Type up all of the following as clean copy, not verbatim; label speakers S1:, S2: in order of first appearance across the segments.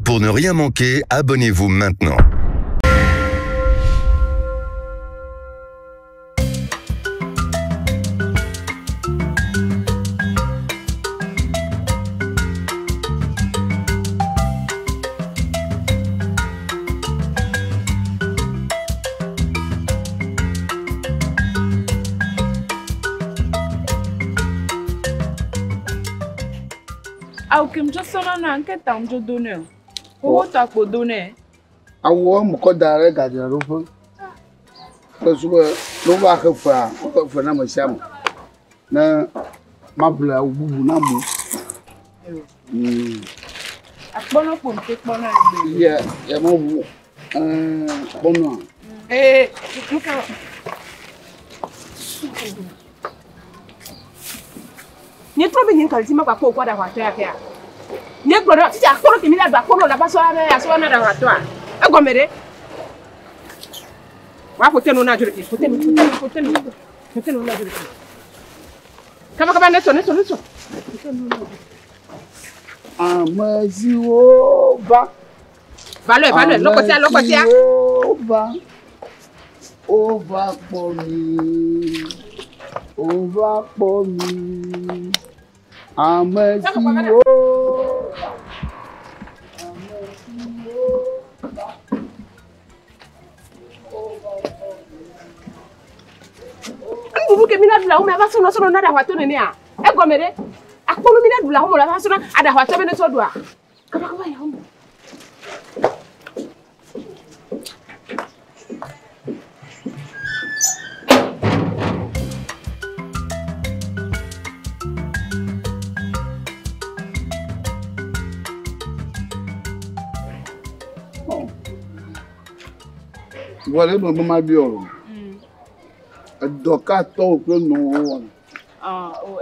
S1: Pour ne rien manquer, abonnez-vous maintenant.
S2: Aukim just so na nke tam jo donne. Owo ta ko donne.
S3: Awo mo ko dare ga de ro fun. Ko suba no ba ka fa, ko fa na mo sham. Na mabla bubu na mo.
S2: Akpono po mpe pono egbe.
S3: Ya mo bu. Pono.
S2: Nka. Ni trobe ni kan ti ma pa ko da wa to ya ke a. Ni gboro ti akporo ki mi la gba akporo la ba so ara ya so na da wa to a. E go mere. Wa ko tenu na jure ki. Ko tenu na jure ki. Kama neto.
S3: Amaziwo ba.
S2: Vale, lokotia.
S3: Over for me. Amaziwo.
S2: Bubu ke mina dula o me ba so no na da hwato ne a. E go mere. Akpolo mina dula o mo la ba so na ada hwato be ne so do a. Kaba ya o.
S3: Wale mo ma bi oro. Doka to pe no wo.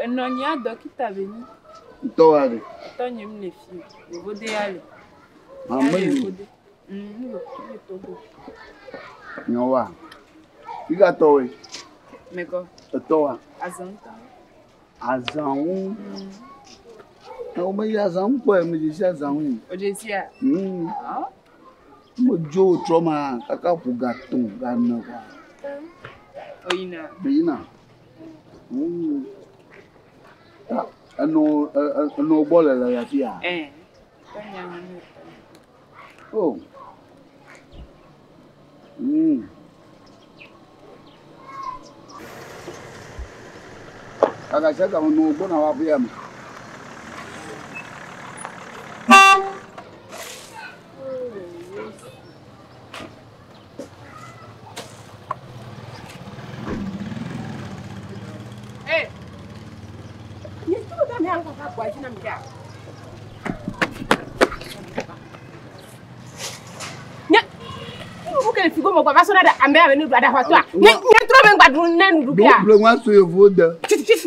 S2: Eno nya dokita be ni.
S3: To ale.
S2: To nyem le fi. Le bode ale.
S3: Amayi.
S2: Ni to go.
S3: Nyo wa. Iga to we.
S2: Mego.
S3: To wa.
S2: Azanta.
S3: Azan. O me ya zan po e me ji sha zan wi.
S2: O je si a.
S3: Mo jo trauma kaka pu gaton ganna kwa. Oyina. Ano bola la ya fia. Oh. Kaka chaka no bona wa fia.
S2: Figo mo ba so na da ambe a ni da hwato a. Ni trobe ngbadun na ndu bia.
S3: Problem wa so evo da.
S2: Tite.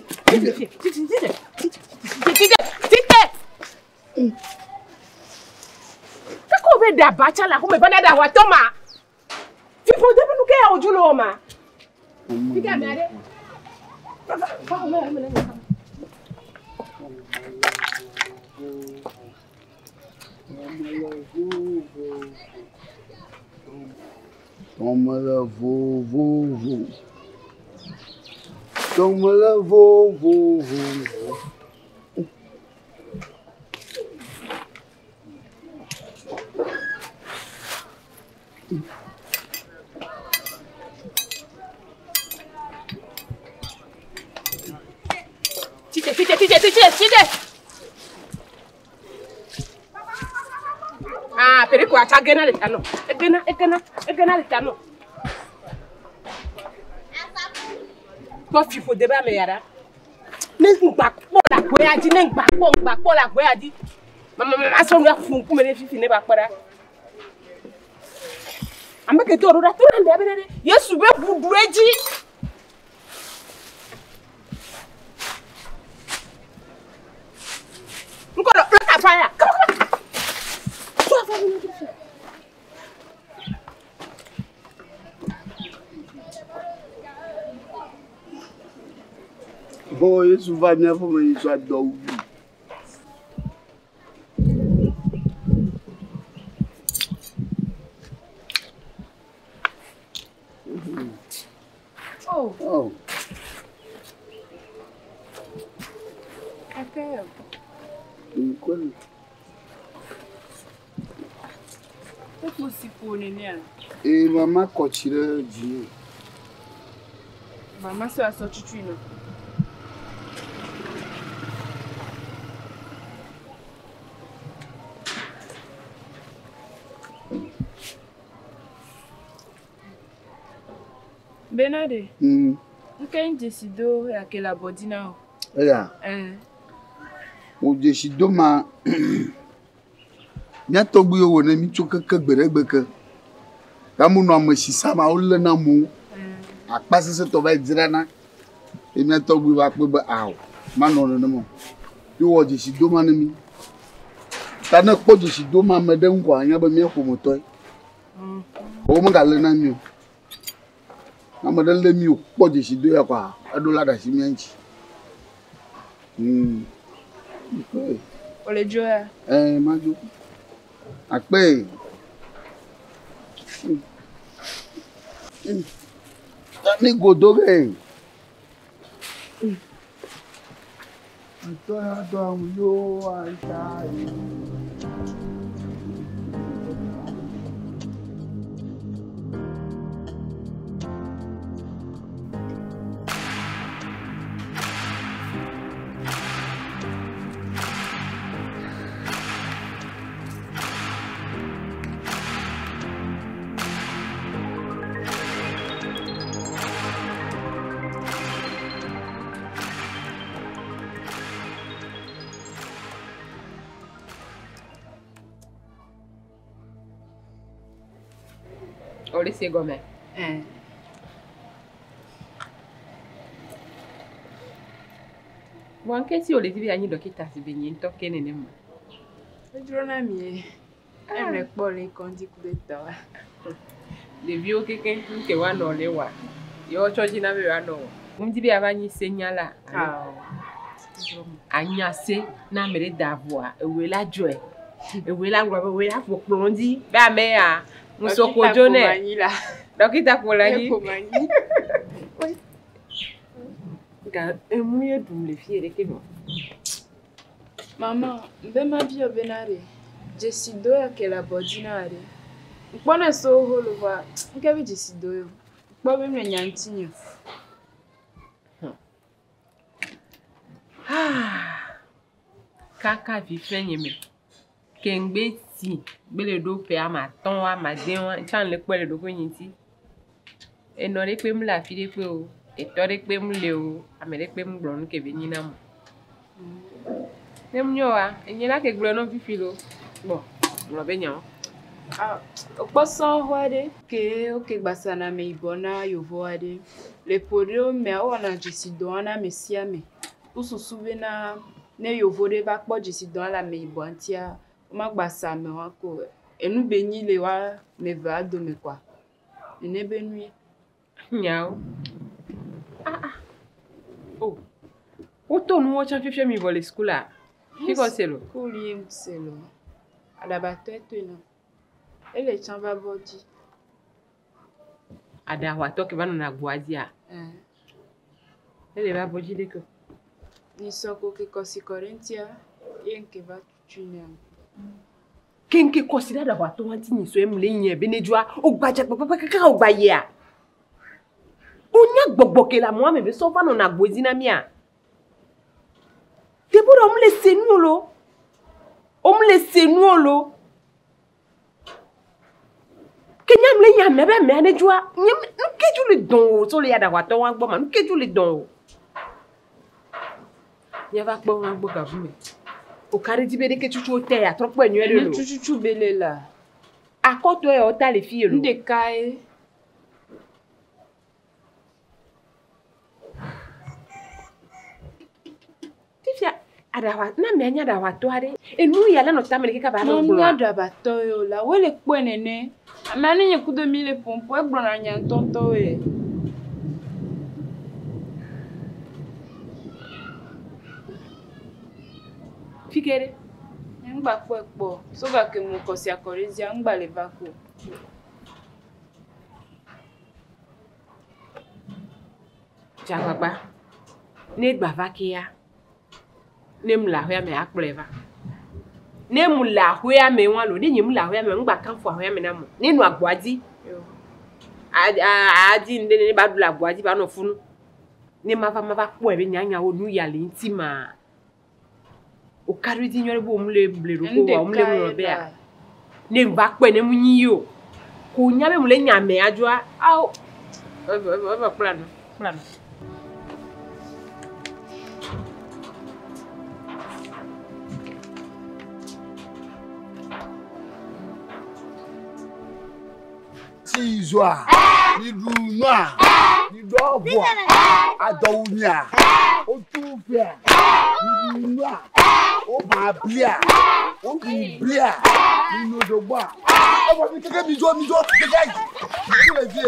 S2: Kako be da bacha la ko me ba na da hwato ma. Fipo de nu ke ya ojulo ma. Figa me ade. Fa me. Toma la vovo. Tite. Perico atagena le tano. Egena le tano. Ko fifo de ba me yara. Ne ngba po la gbe adi ne ngba po la gbe adi. Mama so nwa fun ku me ne fifi ne ba para. Ambeke to ro da to na be be Yesu be budu eji. Nko lo ka fire.
S3: Bon, Yesu va bien pour me soit d'où. Quoi?
S4: C'est possible pour Néné.
S3: Et maman continue Dieu.
S4: Maman se a sorti tu non. Benade. Quem decidiu aquela bodina?
S3: Olha. O decidiu ma minha togbo yo wona mi tsoka kegberegbeke. Kamu no amasi sama o le na mu. Akpasese to ba dzrana. E minha togbo ba pe ba aw. Ma no no mo. Yo wo decidiu ma na mi. Ta na kpo decidiu ma me de nkwa anya ba mi ko moto. O mo ga le na mi. Na mo de le mi o kpo decidiu ya kwa. Ado la da si mi anchi.
S4: Olha Joia.
S3: Majo. Akpe. Tani godoge. Atoya dom yo aisha.
S2: Olha esse gomé. Bom, que se olhe tiver ainda que tá se bem, então que nem mais.
S4: O drone mi. É me pole kondi kudeta.
S2: Le vieux que wa no le wa. Yo choji na be wa no. Umdibi abanyi senyala. Anyase na mere davwa. Ewela joy. Ewela ngwa ewela foklondi. Ba me ya. Musoko jone. Dokita kolani. Ga emuye dum le fiere ke no.
S4: Mama, mbe mabio benare. Jesido ya kela bodina are. Ukpona so holo wa. Nkebi jesido yo. Ukpo be me nyantinyo.
S2: Kaka vi fenye me. Kengbe si bele do pe ama ton wa ma den wa chan le pele do ko yin ti. E no re pe mu la fi de pe o. E to re pe mu le o. Amere pe mu gbon ke be nyina mo. Nem nyoa, enyela ke glo no fifilo. Bon, lo be nyawo.
S4: Okposan hoade ke oke gbasana me ibona yovo ade. Le podo me ona jesido ana mesia me. Ususu be na ne yovo de ba kpo jesido ala me ibontia. Ma gbasa me wa ko enu benyi le wa me va do me kwa. Ene benui.
S2: Nyawo. Oh. Oto nu wo chan fifie mi vole school a. Kiko selo.
S4: Kuli selo. Adabato eto ina. Ele chamba body.
S2: Ada wa to ke banu na gwazi a. Ele ba body de ko.
S4: Ni soko ke kosi Corinthia yenke ba tunya.
S2: Kenke consider da wa to wanti ni so emule yin be nejua o gbaje papa kaka o gbaye a. Onya gbogbo ke la mo me be so fa no na gbozi na mi a. Débora, on me laisse nous lo. On me laisse nous lo. Kenya me nya me be me ne jua. Nyam keju le don so le ya da wa to wan gbo ma keju le don. Nya va gbo wan gbo ka fu me. O kare di be de ke chuchu o te ya trop enyu ele lo.
S4: Chuchu bele la.
S2: Akoto e o ta le fi lo.
S4: Nde kai.
S2: Adawa na me anya dawa to ade enu ya la no tamele ke ka ba no
S4: gbo nya dawa to yo la we le po enene amani nye kudo mi le pompo e gbo na nya tonto we
S2: fikere
S4: ngba po epo so ga ke mu ko si akorezi ngba le vako
S2: jagba ne gba vakia ne mu la hwe me akpleva ne mu la hwe me wan lo ne nyim la hwe me ngba kan fo hwe me na mo ne nu agboadi a di nde ne ba du la agboadi ba no funu ne ma va po e be nyanya o nu ya le ntima o karu di nyore bo mu le bledo ko wa mu le mu be a ne ba pe ne mu yin yo ko nya be mu le nya me ajoa au plan
S3: si zoa ni du noa ni do bo adowunia o tu bia ni noa o ba bia o bi bia ni no do ba o ba mi keke mi jo keke ni le je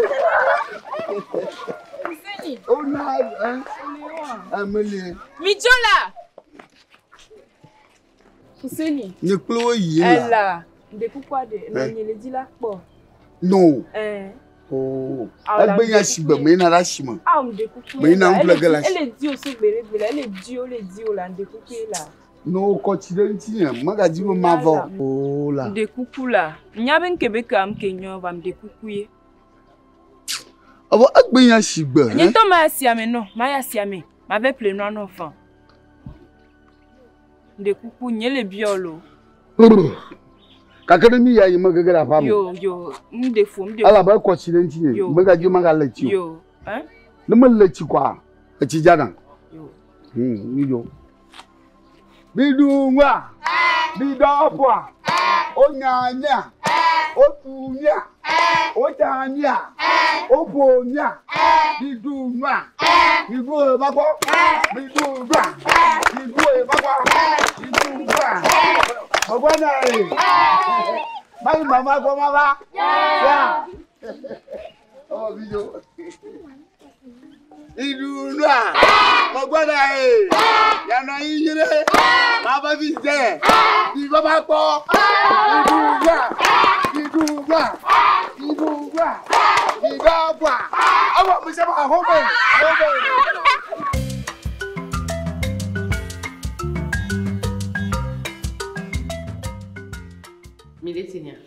S3: o na amele
S4: mi jola Fuseni
S3: ni klo yi la
S4: ela de kukwa de no nyele di la po
S3: no oh agbenya sigbe me na ra simo
S4: de kuku
S3: me na mblega la
S4: ele di o so gbere ele di o la de kuku la
S3: no ko chidenti yan magaji mo mavo oh la
S4: de kuku la nya ben kebe kam kenyo bam de kuku ye
S3: abo agbenya sigbe
S4: ni to ma sia me no ma ya sia me ma ve ple no no fan de kuku nyele biolo
S3: kakere mi ya yima gagara fam
S4: yo mde
S3: ala ba ko chidenti yan magaji magalachi
S4: yo
S3: ne mo lachi kwa achi jana
S4: yo
S3: ni yo bidunwa bidopwa onyanya otunya otanya oponya bidunwa bidu babo bidunwa bidu babo bidunwa ogwana mai mama ko mama ya oh video idunwa ogwana yana yire ma ba bi je bi baba po idunwa idabwa awa mi se ba hobe
S2: Miletinia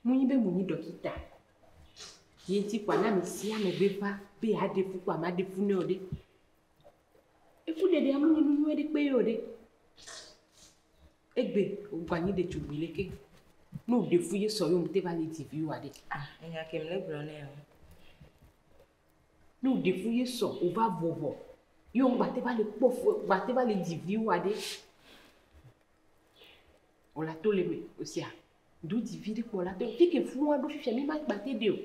S2: munyi be munyi dokita yenti kwa na misia me befa be ade fu kwa ma de fu ne ode efu de amunyi nu we de pe ode egbe ogbanyi de chubileke no de fu ye so yo mte ba le tv wa de
S5: enya kem le bro ne
S2: no de fu ye so o va vovo yo ngba ba le pofu ngba te ba le tv wa de on la toléré aussi d'où divide pour la toléré que fou moi do fifi mi ma gbate de o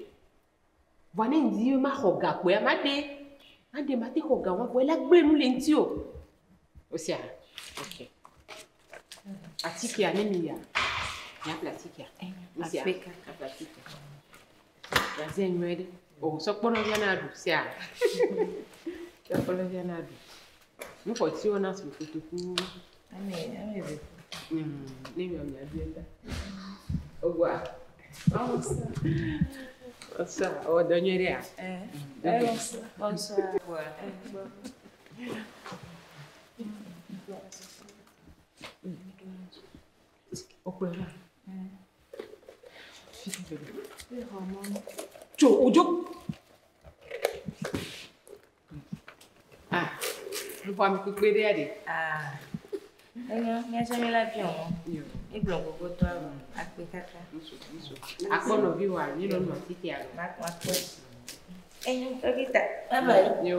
S2: vane ndi ma hoga pe ade ma te hoga wa ko la gbe nu le nti o aussi OK atiki ya nemi ya plastique ya aussi
S5: Africa
S2: plastique ya zenwede o so pono via na do sia ya pono via na do mu ko ti ona so fotoku
S5: ame
S2: Nimi on agenda. Ogwa. Osa, o donyeria.
S5: Bonsoir.
S2: Okwela. Jo, ojo. Lu pa mi kupe de ade.
S5: Nya se mi la bi won. Igbon gogo to arun ape kaka.
S2: Akpono bi wa ni lo ma titi aro.
S5: Ma pe. Dokita. Bye.
S2: Yo.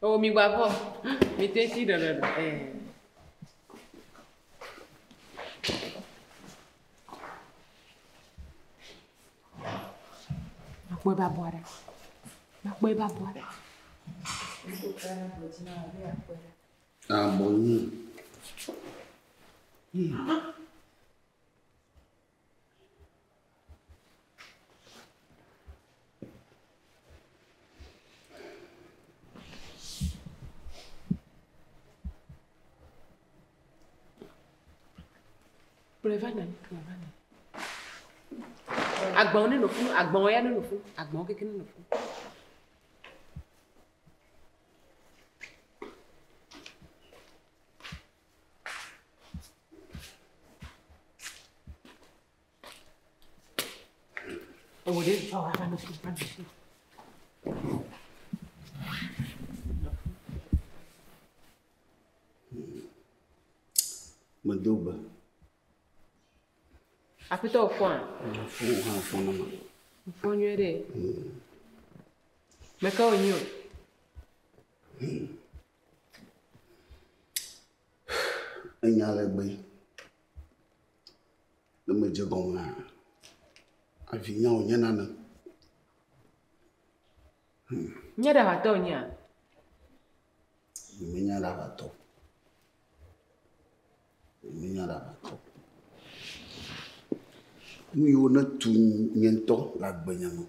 S2: Oh, mi gba fo. Mi te si dodo. Ma ba boare.
S3: ah bon
S2: Plevana. Agbon no fu, agbon ya no fu, agbon keke no fu. Oh, this oh, I no fu,
S3: Maduba.
S2: Apita o fon.
S3: Fon na ma.
S2: Fon yere. Me ka onyo.
S3: Enya le gbe. Le me je gon na. Avinya onya na na.
S2: Nya da ba to nya.
S3: Me nya da ba to. Me nya da ba to. Nous y a tout niento la gbenyamo.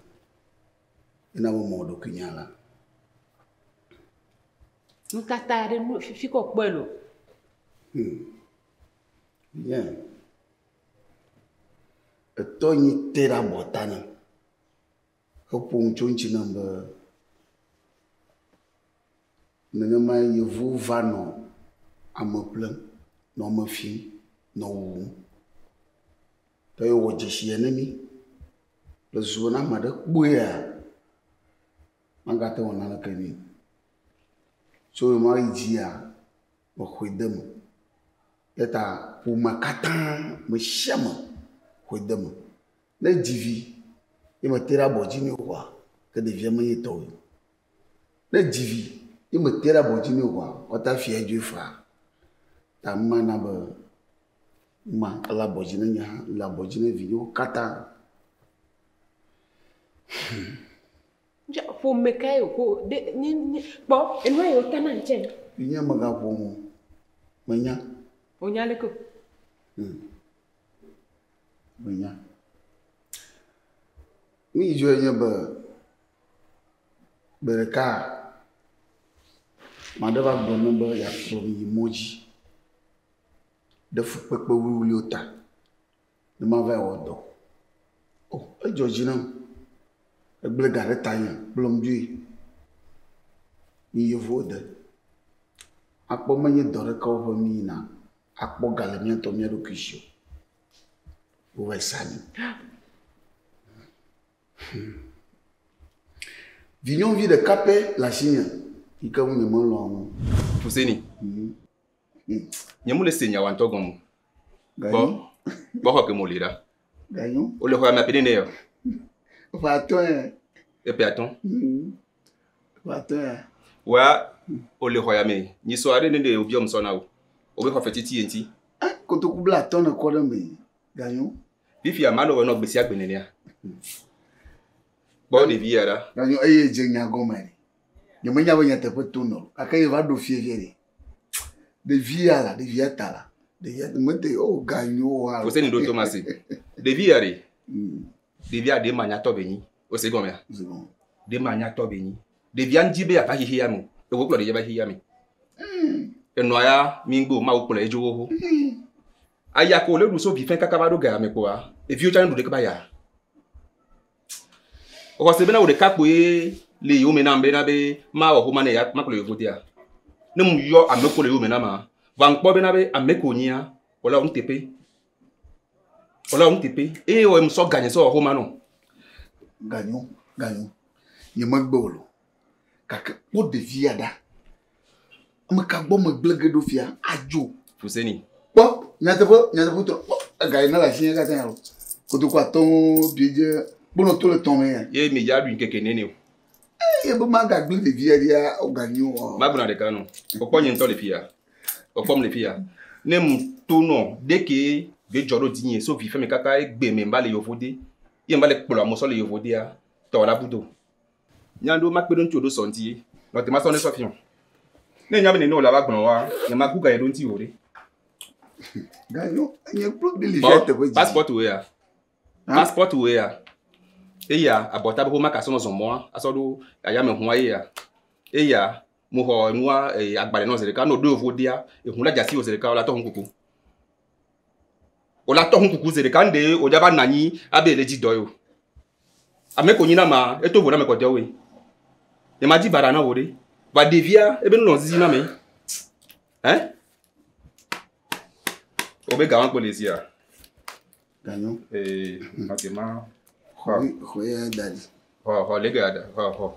S3: Ina mo modo kinyala.
S2: Nu tatare nu fiko pelo.
S3: Bien. To ni tera botana. Ko pon chonchi namba. Nana ma yevu vano amoplan no mafi no wu. Tayo wajishi enemi le zona made kbuya mangata wona na kani so ma ijia mo khwedem eta pour makata me shama khwedem na divi e me tera bojini kwa que devient me to na divi e me tera bojini kwa ota fie ju fra ta mana ba ma la bojina nya la bojina video kata
S2: Ja fo me kai ko de ni bo enwa yo tanan chen.
S3: Nya maga po manya
S2: Onya le ko.
S3: Manya mi jo nya ba bereka madaba gbono ba ya pro mi moji de fu pepe wuli ota de ma va odo oh e jojina e ble gare tanya blombi ni yevode akpo manye dore ka o mi na akpo gale mi to mi do kisho o va sani vignon vie de capé la signe ika mu nyemo lo
S6: Fuseni nyemule senya wantogomo
S3: Gayon
S6: bo ko molira
S3: Gayon
S6: o le ko ma pede ne yo
S3: Vaton
S6: e peaton
S3: Vaton
S6: wa o le ko ya me ni so are ne de obi om so na o be ko fetiti enti
S3: koto kubla ton ko de me Gayon
S6: bifi amalo no gbesi agbene ne a bo de viara
S3: Gayon eye jenya gomari nyemanya bo nyate petuno akaye va do fievere de viala de viatala de viatmete o Gayon wa
S6: Fuseni do Tomasi de viare de via de manya to beni o se gomia de manya to beni de via njibe ya fahihi ya mu e wo klo de ya hiya mi eno ya mingbo ma wo klo ejo ho aya ko le du so bi fen kaka ba do ga me ko a e vi o chan do de ka ya o se bena wo de kapo e le yo me na mbe na be ma wo ho ma ne ya ma klo yo dia ne mu yo ameko le yo me na ma van kpo be na be ameko nya wala on tepe e o em so ganye so ho ma no
S3: Gayon nyemagbolo kaka po de viada me ka gbo me blege do fia ajo
S6: Fuseni
S3: po nyate po to Gayon na la chien ka tan ko to kwa ton bieje bono to le ton me
S6: ye mi ya du keke nene o
S3: e bo ma ga gble de viada o Gayon
S6: ma buna de kanu o po nyin to le fia o pom le fia ne mu to no de ke be joro dinye so vi fe me kaka egbe me mbale yo fode ye mbale polo amoso le yo fode a to la budo nyando ma pedo nti odo sonti no te ma so ne so fion ne nyame ne no la ba gbon wa ne ma ku ga ye don ti ore
S3: Gayon nye pro de livete ko
S6: passport we ya e ya abota bo ma ka so no zo mo aso do aya me ho aye ya e ya mo ho nwa agbare no se ka no do fode a ehun la jasi o se ka la to nkoko O la to hun kuku zere kande o jaba nani abe le di doyo. Ame ko nyina ma eto bona me ko dewe. E ma di barana wore. Va devia e be no zizi na me. Hein? O be gawan ko lesia.
S3: Ganyo.
S6: Matema.
S3: Khoya dadi.
S6: Ho le gada. Ho.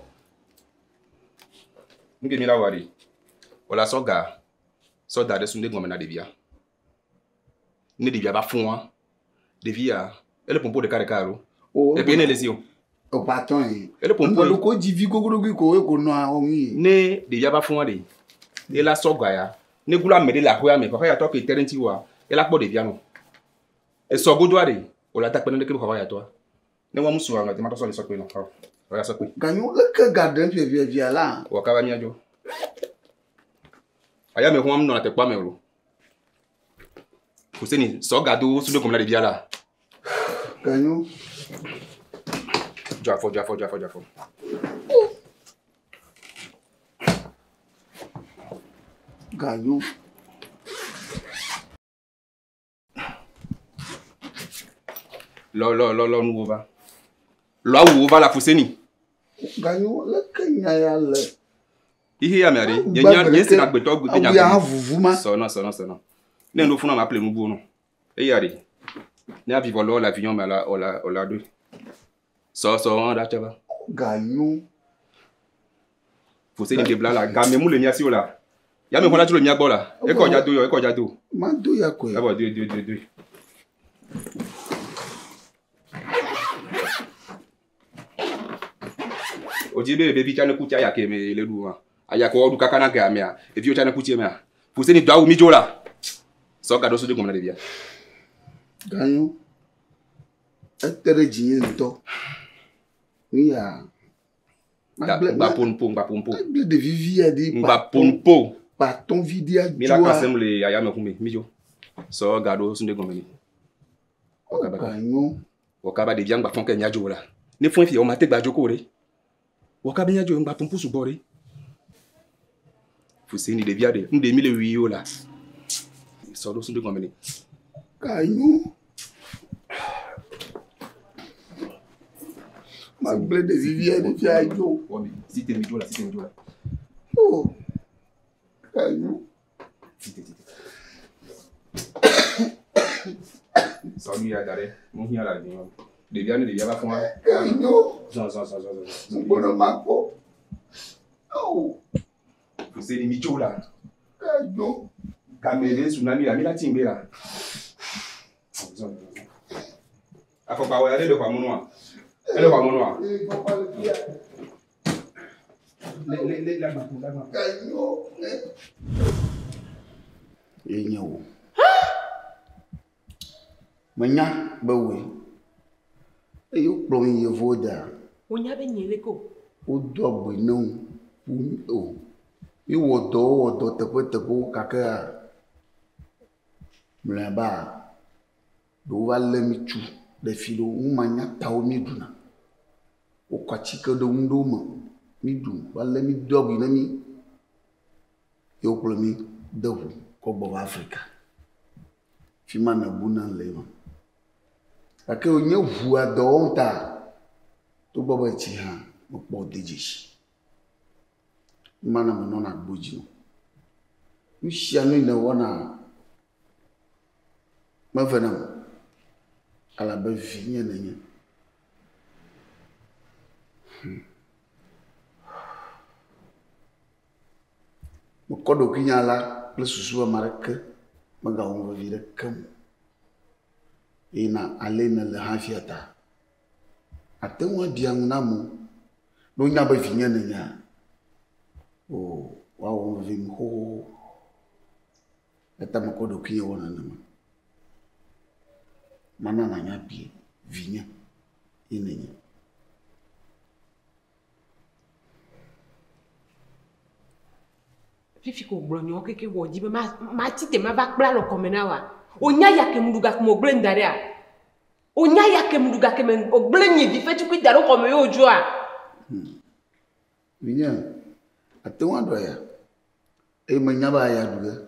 S6: Nge mi la wari. O la soga. So da de sunde ngoma na devia. Ne devia ba fun wa. Devia ele pompo de kare karo. E pe ne lesio.
S3: O patron yi.
S6: Ele pompo
S3: Lo ko jivi gogorogi ko no awon yi.
S6: Ne devia ba fun wa de. E la soga ya. Ne gula me de la hoya me ko ya to ke terenti wa. E la po devia no. E so godo are. O la tak pe ne ke ko ya to. Ne wa musu anga te ma to so le so pe no. O ya so pe.
S3: Ganyo le ke garden via la.
S6: O ka ba mi ajo. Aya me ho am no na te pa me ro. Kuseni so gado su de comme la devia la.
S3: Ganyo.
S6: Jafo.
S3: Ganyo.
S6: Lo nou va. Lo ou va la Fuseni.
S3: Ganyo le kenya ya le.
S6: Ihe ya mere, nye si na gbeto gbe nya.
S3: Ya vuvuma.
S6: Sono. Ne no funa ma ple nou bo no. E yari. Ne avivo lo la vion ma la ola do. So on da chaba.
S3: Ganyo.
S6: Fuseni de bla la ga me mu le nya si ola. Ya me hona tu le nya gbo la. E ko ja do.
S3: Ma do ya ko.
S6: Abo do. Ojibe baby chane kutia ya ke me le duwa. Aya ko du kakana ga me a. E vi o chane kutie me a. Fuseni do awu mi jola. So ga do so de comme na devia.
S3: Ganyo. Etere jinye nto. Iya.
S6: Ba ponpo.
S3: Ble de vivia di
S6: Ba ponpo.
S3: Pa ton vidia
S6: Mi la kasem le aya me kume mi jo. So ga do so de comme ni.
S3: Ganyo.
S6: Wakaba devia ngba fon ke nya jola. Ne fon fi o ma te gba joko re. Wakaba nya jo ngba ponpo su bore. Fuseni devia de nde mi le wi yo la. So do so de comme ni.
S3: Ganyo. Ma ble de vivia di fia jo.
S6: Si te mi jola.
S3: Oh. Ganyo.
S6: Salut ya dare. Mon hiya la ni. Devia ba fon wa.
S3: Ganyo.
S6: Zan.
S3: Bono mako. Oh.
S6: Fuseni mi jola.
S3: Ganyo.
S6: Kamele tsunami la mi la timbe la. Afopa wa le kwa munwa. Ele kwa munwa. Le la ma.
S3: Ganyo. Yenyo. Manya bawe. Eyo plon ye voda.
S2: Onya be nyele ko.
S3: O dobo no. O. I wodo tepo kaka. Mlaba. Do wale michu de filo umanya tawo miduna. O kwachika do ndoma. Midu wale mi dobo na mi. Yo plomi dobo ko bo Africa. Fima na buna lema. Ake onye vua do onta. To bobo chi ha mo po dejishi. Mana mo na boji. Ushia no na wona Mavenam à la belle fille, mon code qui y a là, le sous marque, ma gamme va vivre comme et na aller na le hafiata. Attends-moi bien mon amour, nous n'y a pas fini n'ya. Oh, waouh, on vit ho. Et ta mon code qui y a on a mana na nya bi vinya inenye
S2: Fifi ko gbronyo keke woji be ma tite ma va kpla lo komena wa onya ya ke muduga ko mo glendare a onya ya ke muduga ke men o glenye bi fe tukwi daro ko me yo jo a
S3: vinya atwa do ya e manya ba ya duga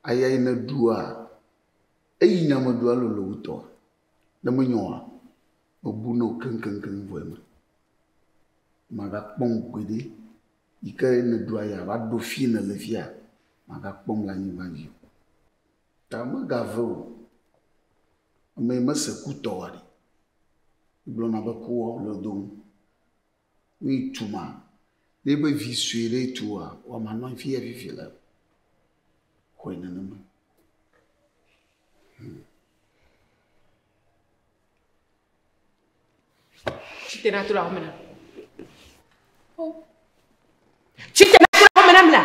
S3: aya ina duwa eyi nya me do alo le wuto ne me nyoa me bu no kankan vo me maga kpom gbede ike ne do ya ba do fi ne le fia maga kpom la nyi banji ta me ga vo me se kuto ari blo na ba ko lo do wi tuma ne be vi suere tua wa ma no fi fi la ko ina ne me
S2: Chite natura homena. Oh. Chite natura homena mla.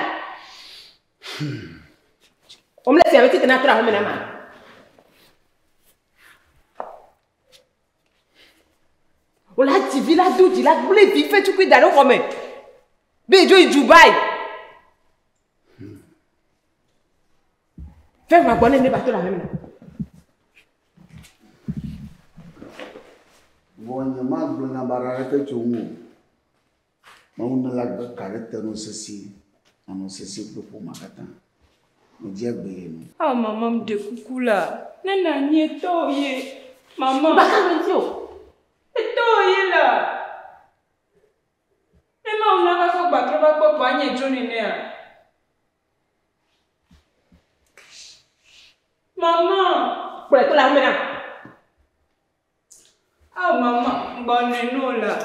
S2: Omla si avete natura homena ma. Ola TV la douji la boule vi fait tu cuidado comme. Bejo in Dubai. Fais ma bonne ne bateau la homena.
S3: Vonya maglo na baraka chungu mauna la caractère no ceci pour makata me dia gbe
S4: Ah maman me de coucou là. Nana nieto ye. Maman.
S2: Baka mentio.
S4: Eto ye là. E ma una ka ko gba ba po pa nye joni ne a. Maman.
S2: Pour être là homena.
S4: Ah maman, bonne nous là.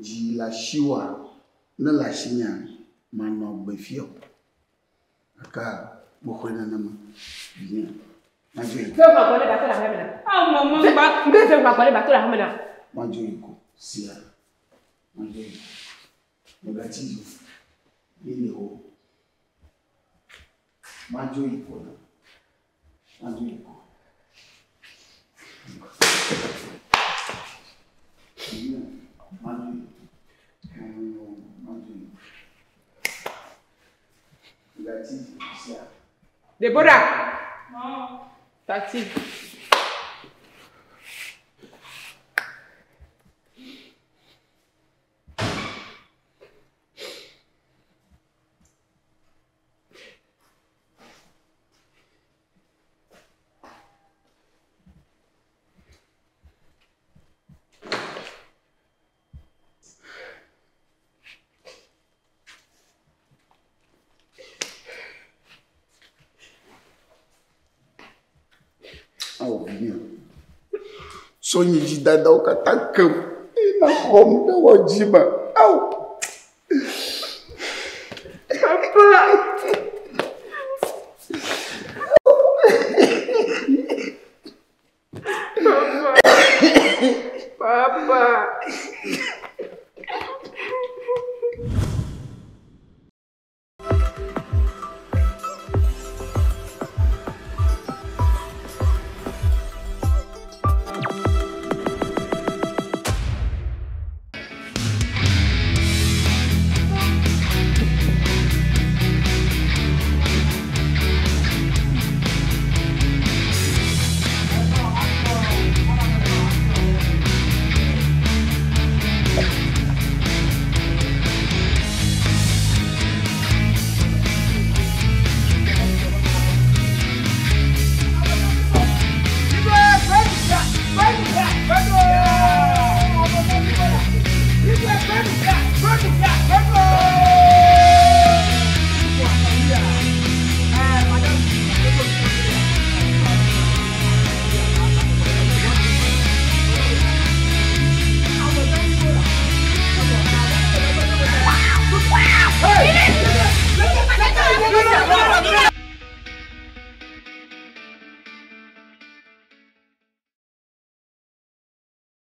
S3: ji la shiwa na la shinya mano gbe fio aka mo ko na ma bien majo
S2: Fais ma bonne bateau la homena.
S4: Ah maman, ba
S2: Fais ma bonne bateau la homena.
S3: majo iko sia majo negativo ile ho majo iko majo iko
S2: Deborah. Tati.
S3: Sonho de dar o catacão e na home da Odima.